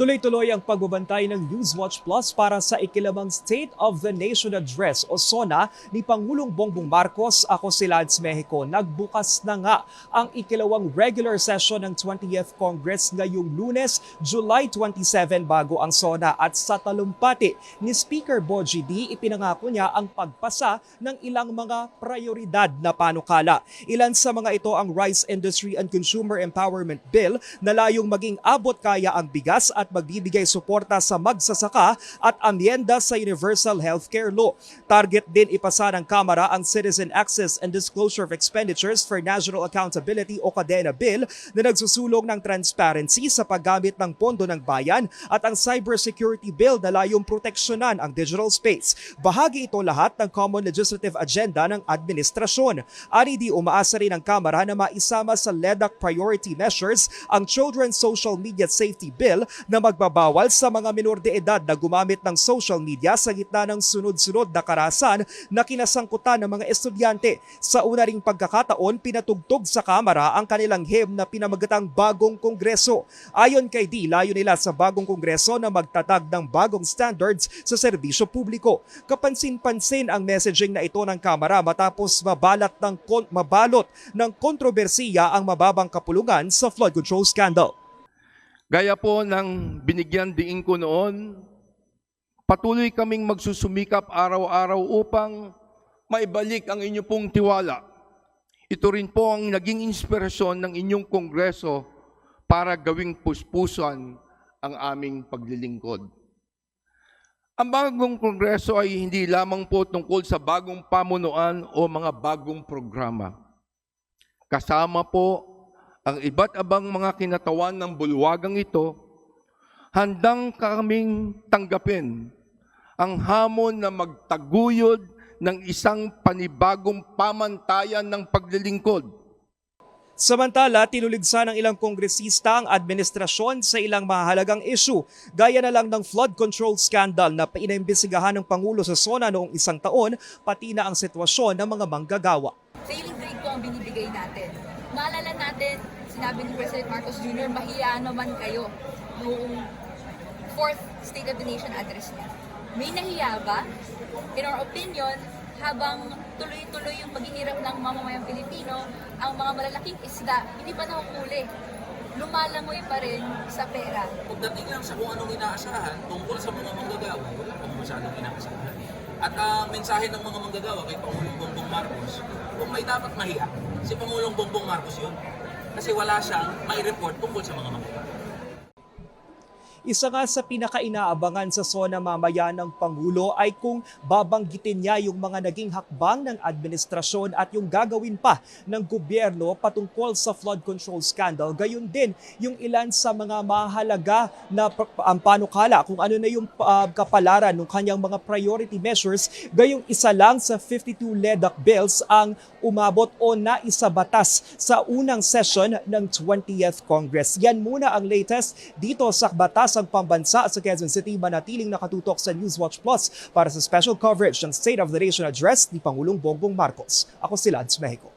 Tuloy-tuloy ang pagbabantay ng Newswatch Plus para sa ikilamang State of the Nation Address o SONA ni Pangulong Bongbong Marcos. Ako si Lance Mexico. Nagbukas na nga ang ikilawang regular session ng 20th Congress ngayong Lunes, July 27 bago ang SONA at sa talumpati ni Speaker Bogie D, ipinangako niya ang pagpasa ng ilang mga prioridad na panukala. Ilan sa mga ito ang Rice Industry and Consumer Empowerment Bill na layong maging abot kaya ang bigas at magbibigay suporta sa magsasaka at amyenda sa Universal Healthcare Law. Target din ipasa ng Kamara ang Citizen Access and Disclosure of Expenditures for National Accountability o Kadena Bill na nagsusulong ng transparency sa paggamit ng pondo ng bayan at ang Cybersecurity Bill na layong proteksyonan ang digital space. Bahagi ito lahat ng Common Legislative Agenda ng administrasyon. Ani di umaasa rin ang Kamara na maisama sa LEDAC priority measures ang Children's Social Media Safety Bill na magbabawal sa mga minor de edad na gumamit ng social media sa gitna ng sunod-sunod na karahasan na kinasangkutan ng mga estudyante. Sa una ring pagkakataon, pinatugtog sa Kamara ang kanilang hymn na pinamagatang Bagong Kongreso. Ayon kay D, layo nila sa Bagong Kongreso na magtatag ng bagong standards sa serbisyo publiko. Kapansin-pansin ang messaging na ito ng Kamara matapos mabalot ng kontrobersiya ang mababang kapulungan sa flood control scandal. Gaya po ng binigyan diin ko noon, patuloy kaming magsusumikap araw-araw upang maibalik ang inyong pong tiwala. Ito rin po ang naging inspirasyon ng inyong kongreso para gawing puspusan ang aming paglilingkod. Ang bagong kongreso ay hindi lamang po tungkol sa bagong pamunuan o mga bagong programa. Kasama po ang iba't abang mga kinatawan ng bulwagang ito, handang kaming tanggapin ang hamon na magtaguyod ng isang panibagong pamantayan ng paglilingkod. Samantala, tinuligsa ng ilang kongresista ang administrasyon sa ilang mahalagang issue, gaya na lang ng flood control scandal na pinaimbestigahan ng Pangulo sa SONA noong isang taon, pati na ang sitwasyon ng mga manggagawa. Failing grade po ang binibigay natin. Maalala natin, sinabi ni President Marcos Jr., mahiya naman kayo noong 4th State of the Nation address niya. May nahiya ba? In our opinion, habang tuloy-tuloy yung paghihirap ng mamamayang Pilipino, ang mga malalaking isda, hindi pa nahuhuli. Lumalangoy pa rin sa pera. Pagdating lang sa kung anong inaasahan tungkol sa mga manggagawa, wala pang masyadong inaasahan. At mensahe ng mga manggagawa kay Pangulong Bongbong Marcos, kung may dapat mahiya, si Pangulong Bongbong Marcos yun. Kasi wala siyang may report tungkol sa mga manggagawa. Isa nga sa pinakainaabangan sa SONA mamaya ng Pangulo ay kung babanggitin niya yung mga naging hakbang ng administrasyon at yung gagawin pa ng gobyerno patungkol sa flood control scandal. Gayon din yung ilan sa mga mahalaga na panukala kung ano na yung kapalaran ng kanyang mga priority measures. Gayong isa lang sa 52 LEDAC bills ang umabot o naisabatas sa unang session ng 20th Congress. Yan muna ang latest dito sa batas ang pambansa sa Quezon City. Manatiling nakatutok sa Newswatch Plus para sa special coverage ng State of the Nation Address ni Pangulong Bongbong Marcos. Ako si Lance Mexico.